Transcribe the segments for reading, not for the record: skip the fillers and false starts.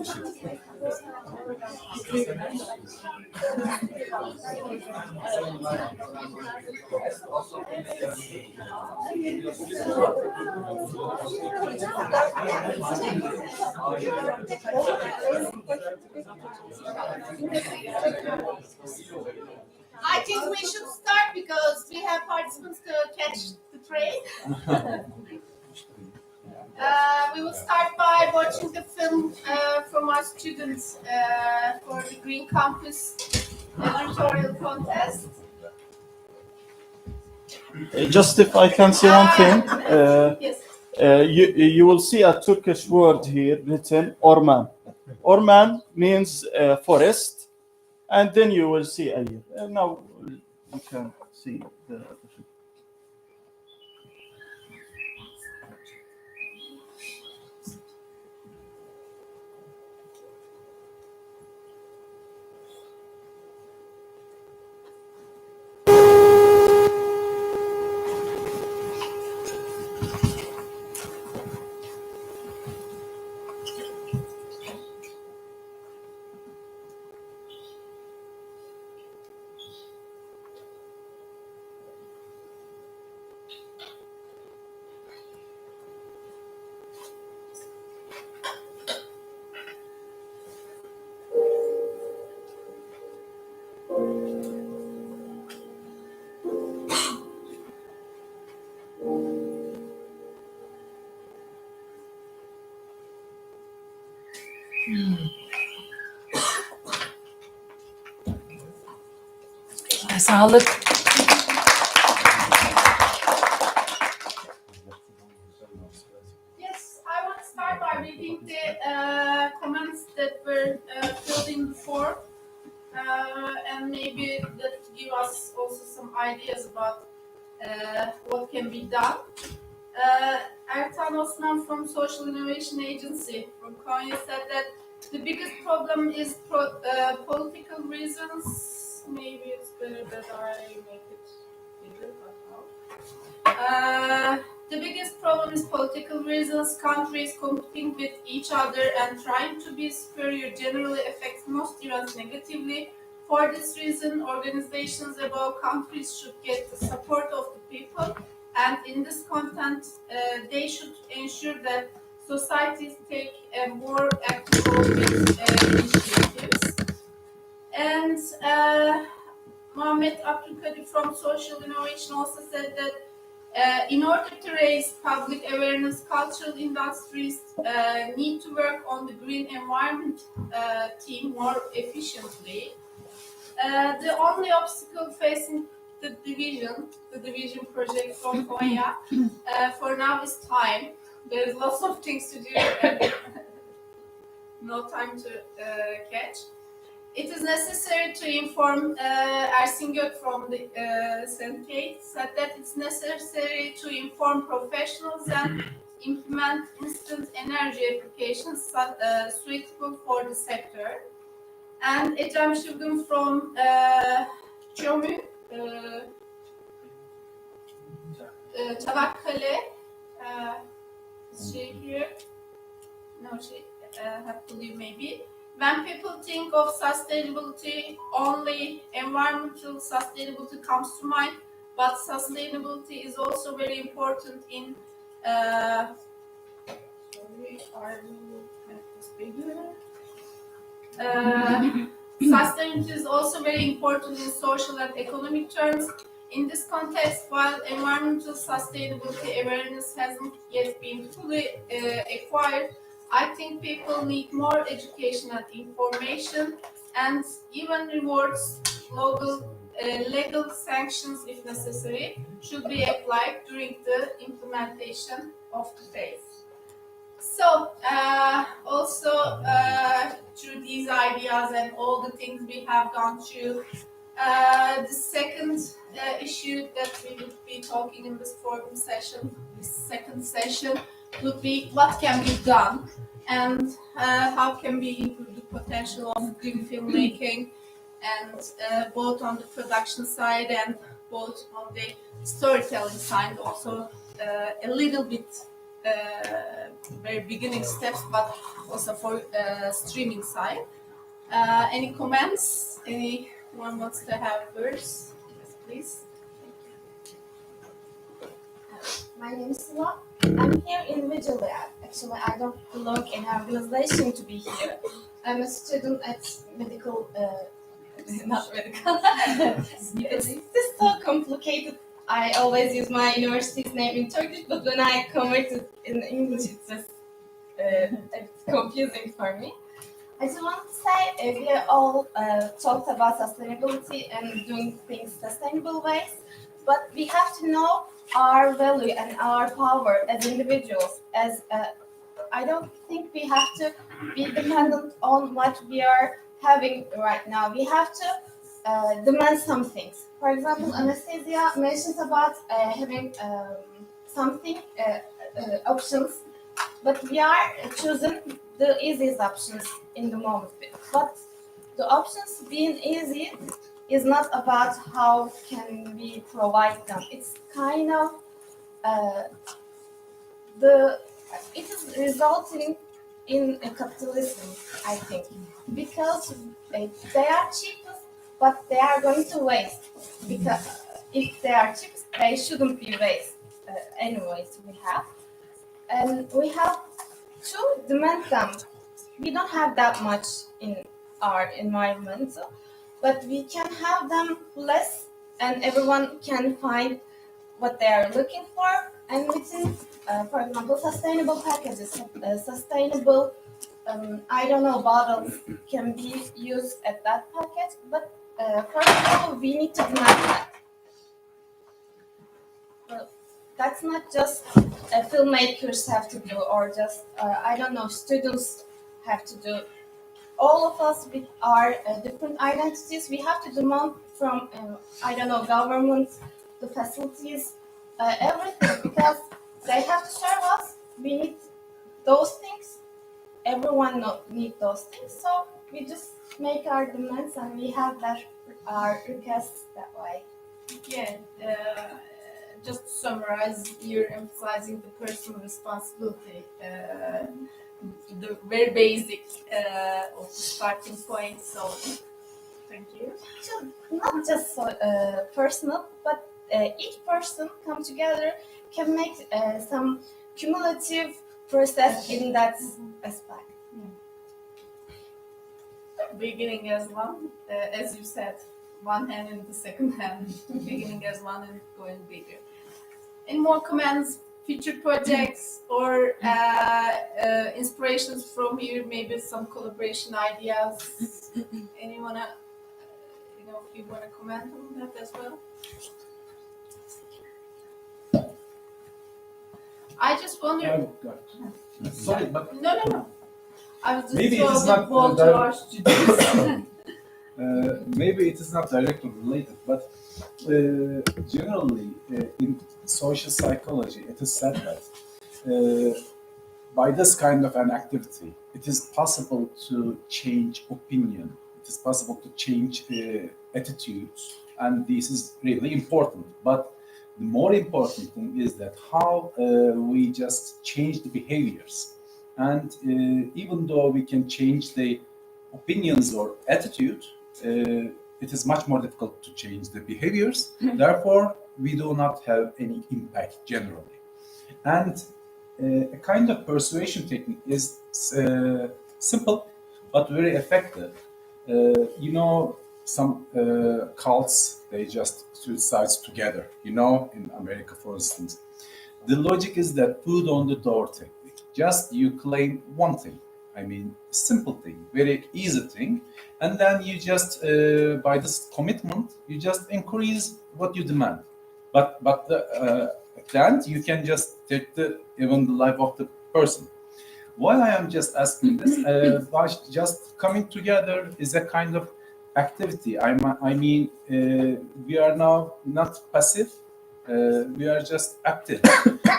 I think we should start because we have participants to catch the train. We will start by watching the film from our students for the Green Campus editorial contest. Just if I can say one thing, Yes. you will see a Turkish word here written orman. Orman means forest, and then you will see a year. Now you can see the Sağlık. Yes, I want to start by reading the comments that were filled in before, and maybe that give us also some ideas about what can be done. Ertan Osman from Social Innovation Agency from Konya said that the biggest problem is political reasons. Maybe it's better that I make it bigger, but how? The biggest problem is political reasons. Countries competing with each other and trying to be superior generally affects most events negatively. For this reason, organizations above countries should get the support of the people, and in this content, they should ensure that societies take a more active role with initiatives. And Mohammed Abdulkadir from Social Innovation also said that in order to raise public awareness, cultural industries need to work on the green environment team more efficiently. The only obstacle facing the division project from Konya for now is time. There's lots of things to do and no time to catch. It is necessary to inform Ersin Gök from the St. Kate said that it's necessary to inform professionals and implement instant energy applications suitable for the sector. And Ecem Şılgın from Çömü, Çanakkale. Is she here? No, she had to leave maybe. When people think of sustainability, only environmental sustainability comes to mind, but sustainability is also very important in sustainability is also very important in social and economic terms. In this context, while environmental sustainability awareness hasn't yet been fully acquired, I think people need more education and information, and even rewards, legal sanctions if necessary, should be applied during the implementation of the phase. So, also through these ideas and all the things we have gone through, the second issue that we would be talking in this forum session, this second session, would be what can be done and how can we improve the potential of green filmmaking, and both on the production side and both on the storytelling side, also a little bit very beginning steps, but also for streaming side. Any comments? Anyone wants to have first? Yes, please. My name is Nihan. I'm here individually. Actually, I don't belong in an organization to be here. I'm a student at medical, not medical. It's so complicated. I always use my university's name in Turkish, but when I convert it in English, it's just it's confusing for me. I just want to say we all talked about sustainability and doing things sustainable ways, but we have to know our value and our power as individuals. I don't think we have to be dependent on what we are having right now. We have to demand some things. For example, Anastasia mentions about having something options, but we are choosing the easiest options in the moment. But the options being easy is not about how can we provide them. It's kind of it is resulting in a capitalism, I think, because they are cheapest, but they are going to waste. Because if they are cheapest, they shouldn't be waste. Anyways, we have to demand them. We don't have that much in our environment, but we can have them less, and everyone can find what they are looking for. And within, for example, sustainable packages, sustainable, bottles can be used at that package. But first of all, we need to demand that. Well, that's not just filmmakers have to do, or just students have to do. All of us with our different identities, we have to demand from governments, the facilities, everything, because they have to serve us. We need those things. Everyone needs those things, so we just make our demands and we have our requests that way. Yeah. Just to summarize, you're emphasizing the personal responsibility, the very basic of the starting point. So, thank you. So not just personal, but each person come together can make some cumulative process in that aspect. Beginning as one, as you said, one hand in the second hand, beginning as one and going bigger. Any more comments, future projects, or inspirations from here? Maybe some collaboration ideas. Anyone, if you want to comment on that as well. I just wonder. Sorry, but No. I was just maybe it is not maybe it is not directly related, but generally in social psychology, it is said that by this kind of an activity, it is possible to change opinion. It is possible to change attitudes, and this is really important. But the more important thing is that how we just change the behaviors. And even though we can change the opinions or attitude, it is much more difficult to change the behaviors. Therefore, we do not have any impact generally. And a kind of persuasion technique is simple but very effective. Some cults, they just suicide together, in America, for instance. The logic is that foot on the door technique. Just you claim one thing, simple thing, very easy thing, and then you just, by this commitment, you just increase what you demand. But at the end, you can just take even the life of the person. Why I am just asking this, by just coming together is a kind of activity. We are now not passive, we are just active,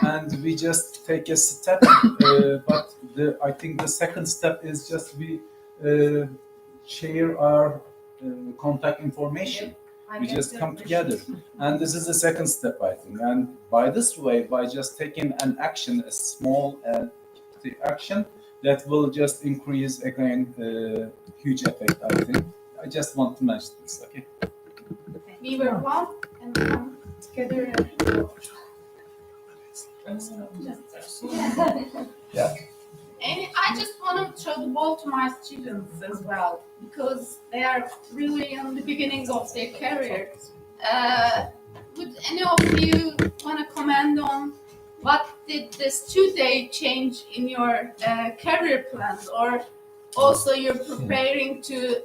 and we just take a step. But I think the second step is just we share our contact information. We just come together. And this is the second step, I think. And by this way, by just taking an action, a small action, that will just increase again huge effect, I think. I just want to mention this, okay? We were one and come together. Yeah. And I just want to throw the ball to my students as well, because they are really in the beginnings of their career. Would any of you want to comment on what did this 2-day change in your career plans, or also you're preparing to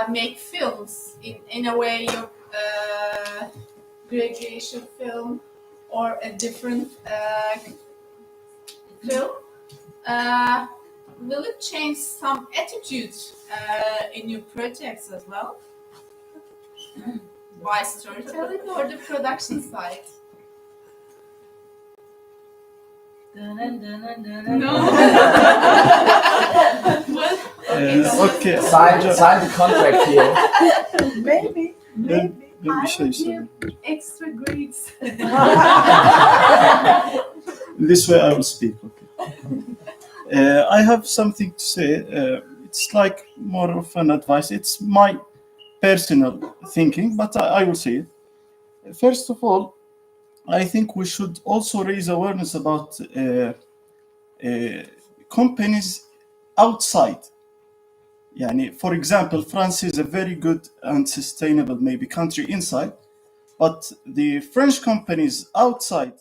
make films in a way, your graduation film or a different film? Will it change some attitudes in your projects as well? By storytelling or the production side? No. Well, Okay. Sign the contract here. Maybe. Ben bir şey I söyleyeyim. give extra grades. This way I will speak. Okay. I have something to say. It's like more of an advice. It's my personal thinking, but I will say it. First of all, I think we should also raise awareness about companies outside. Yani, for example, France is a very good and sustainable maybe country inside, but the French companies outside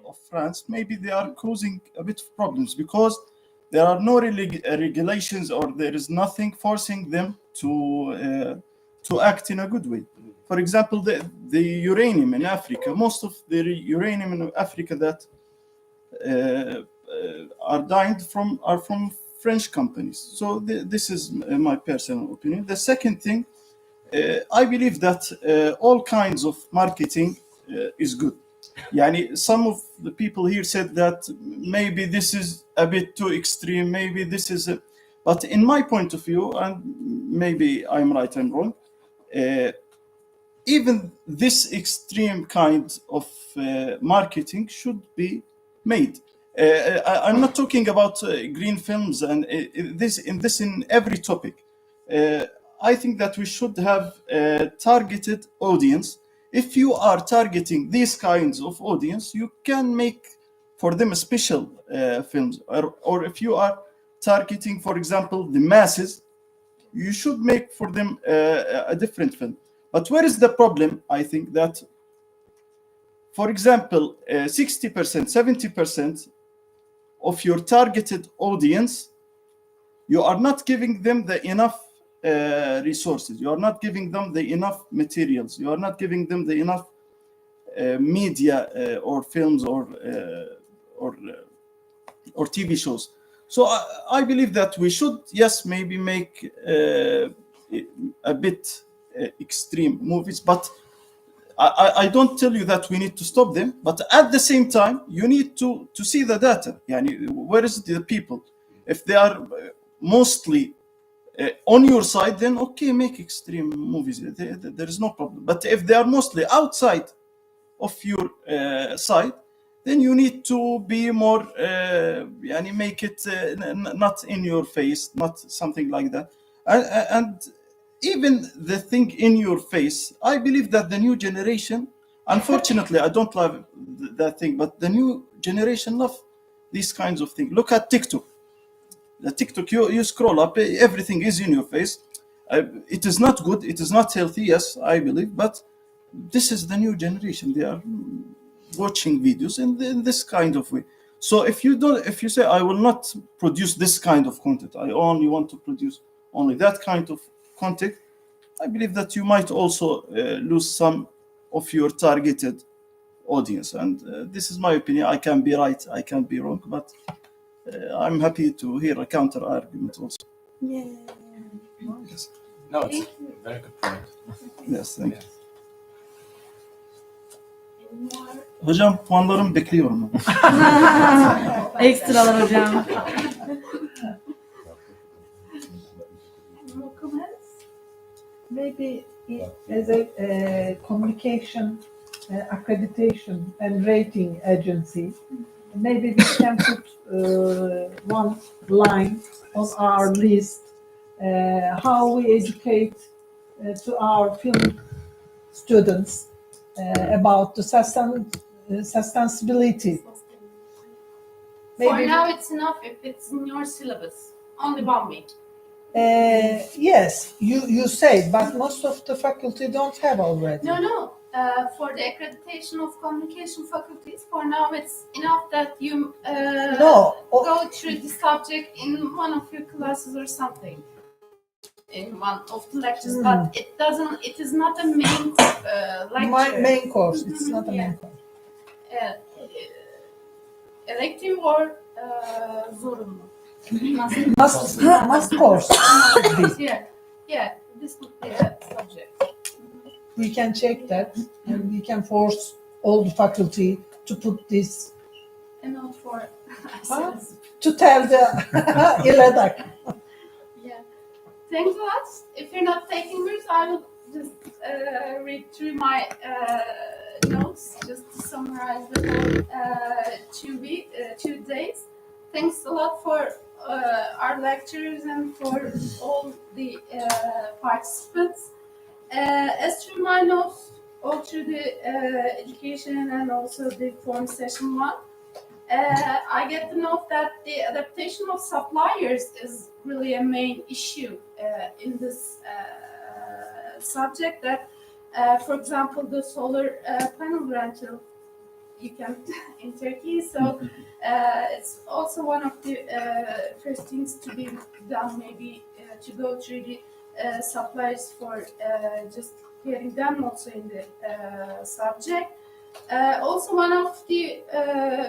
of France, maybe they are causing a bit of problems because there are no regulations, or there is nothing forcing them to act in a good way. For example, the uranium in Africa, most of the uranium in Africa that are dying are from French companies. So this is my personal opinion. The second thing, I believe that all kinds of marketing is good. Yani, some of the people here said that maybe this is a bit too extreme, maybe this is but in my point of view, and maybe I'm right and wrong, even this extreme kind of marketing should be made. I'm not talking about green films and in every topic. I think that we should have a targeted audience. If you are targeting these kinds of audience, you can make for them special films. Or if you are targeting, for example, the masses, you should make for them a different film. But where is the problem? I think that, for example, 60%, 70% of your targeted audience, you are not giving them the enough resources. You are not giving them the enough materials. You are not giving them the enough media or films or TV shows. So I believe that we should, yes, maybe make a bit extreme movies, but I don't tell you that we need to stop them. But at the same time, you need to see the data. Yani, where is the people? If they are mostly on your side, then okay, make extreme movies. There is no problem. But if they are mostly outside of your side, then you need to be more, make it not in your face, not something like that. And even the thing in your face, I believe that the new generation, unfortunately, I don't love that thing, but the new generation love these kinds of things. Look at TikTok. The TikTok, you scroll up, everything is in your face. It is not good, it is not healthy, yes, I believe, but this is the new generation. They are watching videos in this kind of way. So if you say, I will not produce this kind of content, I only want to produce only that kind of content, I believe that you might also lose some of your targeted audience. And this is my opinion. I can be right, I can be wrong, but I'm happy to hear a counter argument also. Yeah. Yes. No, it's a very good point. Yes, thank you. Hocam, puanlarımı bekliyorum. Ekstralar hocam. More comments? Maybe as a communication, accreditation and rating agency, maybe we can put one line on our list how we educate to our film students about the sustainability. For Maybe- now, it's enough if it's in your syllabus. Only 1 week. Yes, you say, but most of the faculty don't have already. No. For the accreditation of communication faculties, for now it's enough that you No, go through the subject in one of your classes or something, in one of the lectures. But it is not a main lecture. main course. It's not a Yeah. main course. Elective or zorunlu. Must course. Yeah, this would be a subject. We can check that, and we can force all the faculty to put this And not for to tell the İLEDAK. Yeah. Thanks a lot. If you're not taking notes, I will just read through my notes just to summarize the whole 2 days. Thanks a lot for our lecturers and for all the participants. As through my notes, all through the education and also the forum session 1, I get to know that the adaptation of suppliers is really a main issue in this subject. That, for example, the solar panel rental you can in Turkey. So it's also one of the first things to be done, maybe to go through the suppliers for just getting them also in the subject. Also, one of the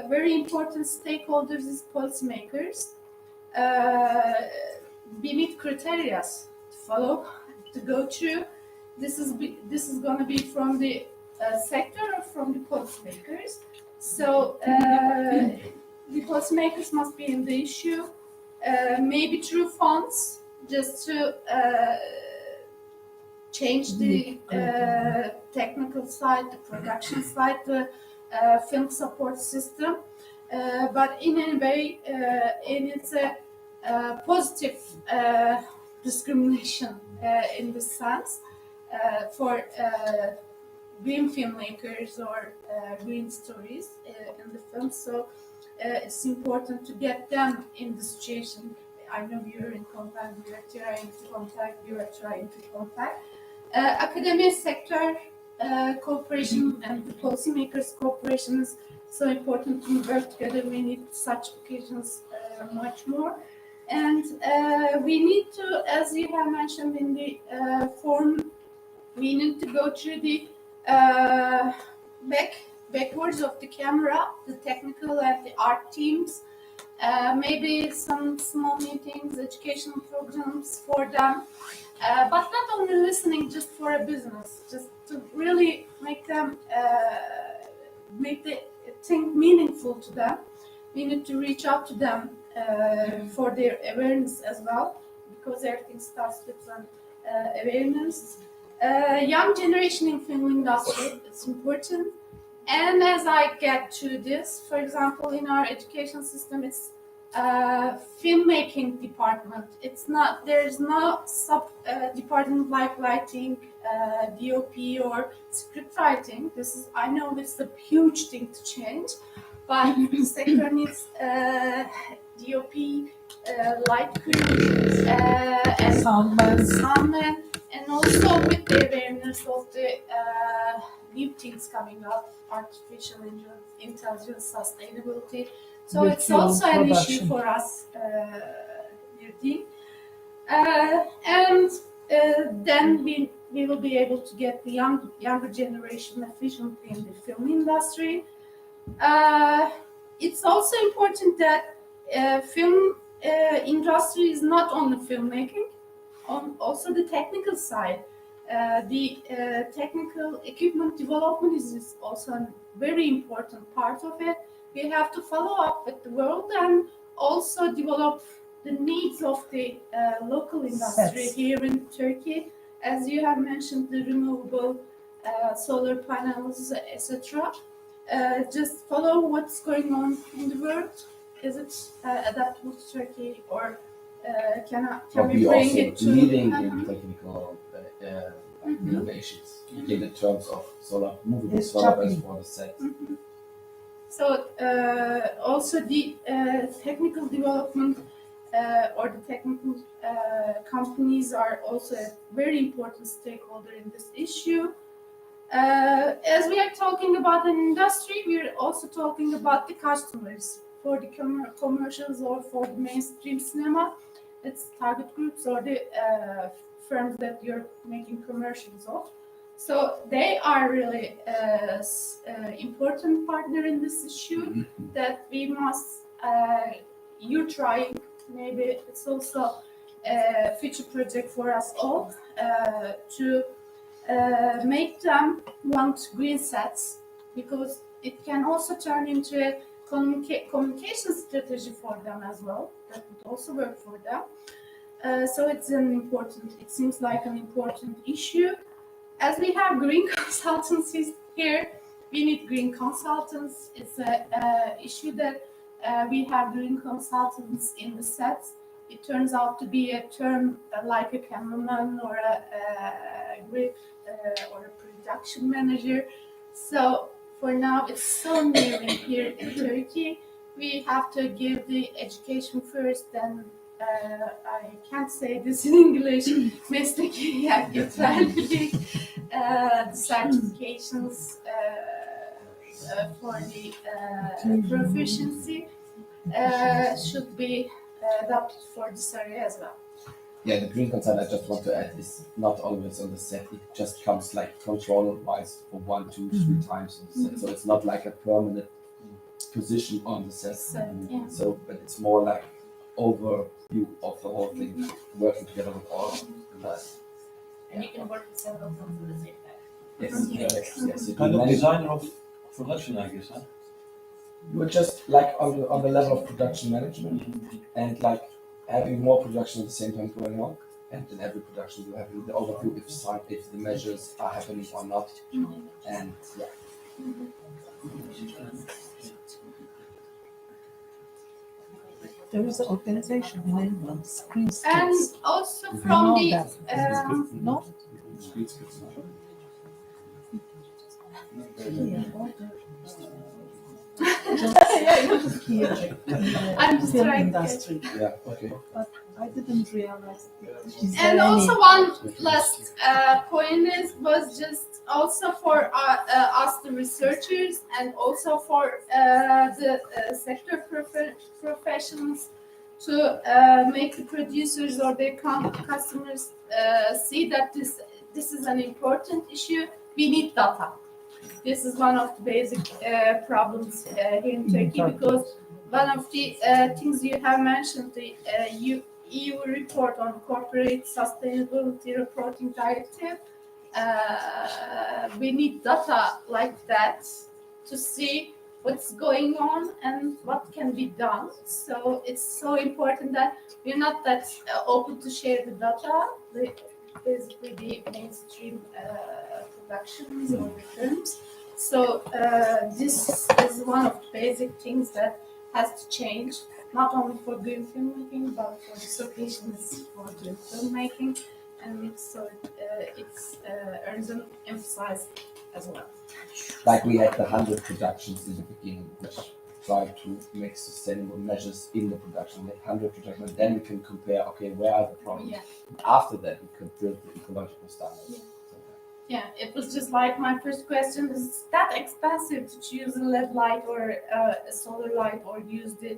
very important stakeholders is policymakers. We need criteria to follow, to go through. This is going to be from the sector or from the policymakers. So the policymakers must be in the issue, maybe through funds, just to change the technical side, the production side, the film support system. But in any way, it's a positive discrimination in this sense for green filmmakers or green stories in the film. So it's important to get them in the situation. I know you're in contact, you are trying to contact. Academic sector cooperation and the policymakers cooperation is so important to work together. We need such occasions much more. And we need to, as you have mentioned in the forum, we need to go through the backwards of the camera, the technical and the art teams, maybe some small meetings, educational programs for them, but not only listening just for a business, just to really make them make the thing meaningful to them. We need to reach out to them for their awareness as well, because everything starts with some awareness. Young generation in film industry, it's important. And as I get to this, for example, in our education system, it's filmmaking department. It's not, there's no sub department like writing, DOP or script writing. This is, I know it's a huge thing to change, but the sector needs DOP, light crew, and soundman, and also with the awareness of the new things coming up, artificial intelligence, sustainability. So With it's also an production. issue for us, dear Dean. And then we will be able to get the younger generation efficiently in the film industry. It's also important that film industry is not only filmmaking, also the technical side. The technical equipment development is also a very important part of it. We have to follow up with the world and also develop the needs of the local industry Yes. here in Turkey. as you have mentioned, the removable solar panels, etc. Just follow what's going on in the world. Is it adaptable to Turkey, or can But we we bring also it to leading in technical innovations in the terms of movable It's solar choppy. panels for the set. So also the technical development or the technical companies are also a very important stakeholder in this issue. As we are talking about an industry, we are also talking about the customers for the commercials or for the mainstream cinema. It's target groups or the firms that you're making commercials of. So they are really important partner in this issue that we must, you're trying, maybe it's also a future project for us all to make them want green sets, because it can also turn into a communication strategy for them as well. That would also work for them. So it's it seems like an important issue. As we have green consultancies here, we need green consultants. It's a issue that we have green consultants in the sets. It turns out to be a term like a cameraman or a grip or a production manager. So for now, it's so new in here in Turkey. We have to give the education first, then I can't say this in English, mesleki yeterlilik, the certifications for the proficiency should be adapted for this area as well. Yeah, the green concern I just want to add is not always on the set. It just comes like control-wise for 1, 2, 3 times on the set. So it's not like a permanent position on the set. So but it's more like overview of the whole thing, working together with all. And you can work with several films at the same time. Yes. Kind of designer of production, I guess, huh? You're just like on the level of production management and like having more production at the same time going on. And in every production you have the overview if the measures are happening or not. And yeah. There is an organization in England, Screen And Skits. also You from know the that. No? Here, I'm in the film distracted. industry. Yeah, okay. But I didn't realize that. Is there And also any- one last point was just also for us, the researchers, and also for the sector professionals to make the producers or their customers see that this is an important issue. We need data. This is one of the basic problems here in Turkey, because one of the things you have mentioned, the EU report on corporate sustainability reporting directive. We need data like that to see what's going on and what can be done. So it's so important that we're not that open to share the data, basically the mainstream productions or the films. So this is one of the basic things that has to change, not only for green filmmaking, but for the solutions for green filmmaking. And so it's earns an emphasis as well. Like we had the 100 productions in the beginning, which tried to make sustainable measures in the production. We had 100 productions, and then we can compare, okay, where are the problems? Yeah. After that, we could build the ecological standards. Yeah, it was just like my first question, is that expensive to choose a LED light or a solar light, or use the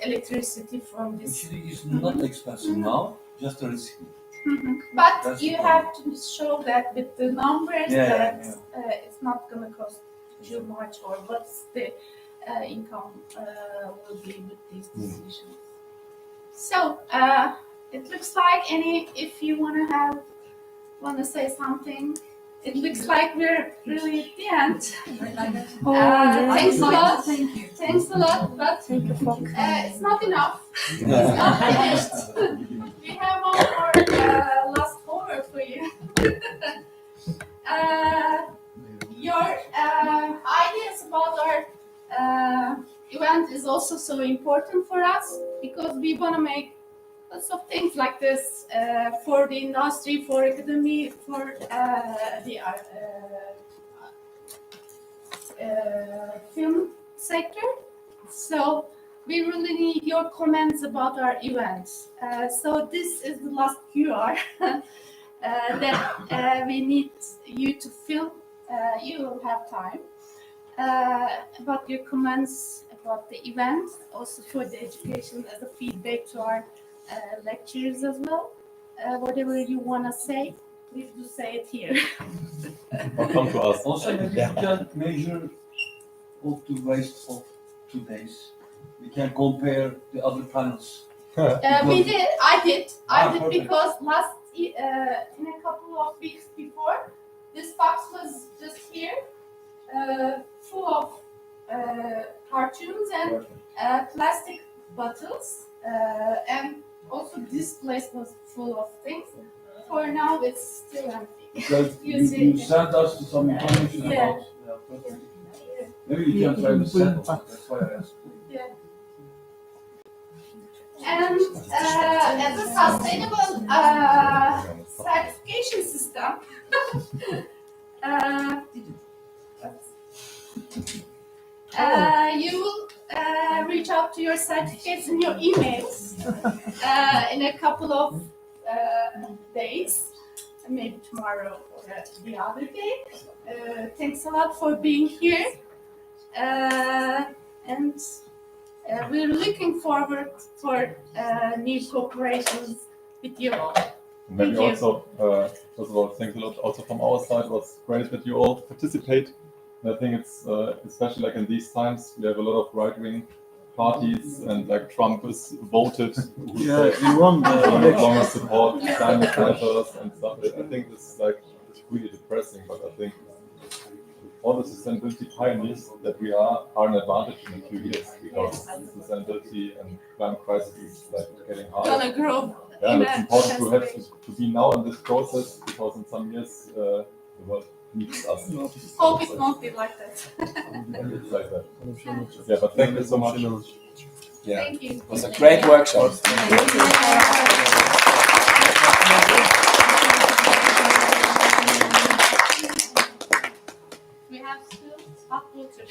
electricity from this? Actually, it's not expensive now, just a risk. But That's you the have to show that with the numbers Yeah, that it's not going to cost too much, or what's the income will be with these decisions. So it looks like if you want to say something, it looks like we're really at the end. yeah. Thanks a lot. Thank you. Thanks a lot, but Thank you for it's not enough. It's not finished. We have one more last homework for you. Your ideas about our event is also so important for us because we want to make lots of things like this for the industry, for academy, for the film sector. So we really need your comments about our events. So this is the last QR that we need you to fill. You will have time about your comments about the event, also for the education as a feedback to our lecturers as well. Whatever you want to say, please do say it here. Or come to us. Also, maybe we can measure of the waste of 2 days. We can compare the other panels. We did. I did Perfect. because last in a couple of weeks before, this box was just here, full of cartoons and plastic bottles, and also this place was full of things. For now, it's still empty. Because You see. you sent us some information Yeah. about. Perfect. Maybe we can try to send us. That's why I asked. Yeah. And as a sustainable certification system, you will reach out to your certificates in your emails in a couple of days, maybe tomorrow or the other day. Thanks a lot for being here, and we're looking forward for new cooperations with you all. Maybe Thank you. also, first of all, thanks a lot also from our side. It was great that you all participate. And I think it's especially like in these times, we have a lot of right-wing parties, and like Trump is voted. Yeah, we won No the longer support climate measures and stuff. I think this is like really depressing, but I think all the sustainability pioneers that we are an advantage in a few years because sustainability and climate crisis is like getting harder. Gonna grow. Yeah, and in it's a important to have fast to be now in this process because in some years the world needs us. Hope it won't be like that. It's like that. Yeah, but thank you so much. Yeah, Thank you. it was a great workshop. We have still hot water.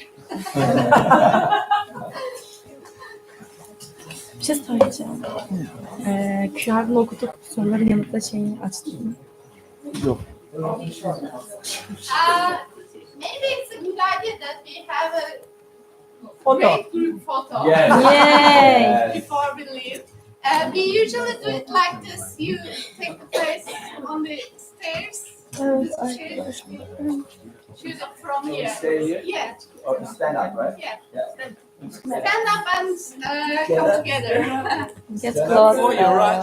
Bir şey söyleyeceğim. QR'ını okutup soruların yanıtla şeyini açtım. Yok. Maybe it's a good idea that we have a Photo. great group photo Yay! before we leave. We usually do it like this. You take the place on the stairs. Evet Choose it from here. Stay here? Yeah, Or stand up, right? yeah. Yeah. Stand up and come together. Get close. Oh, you're right.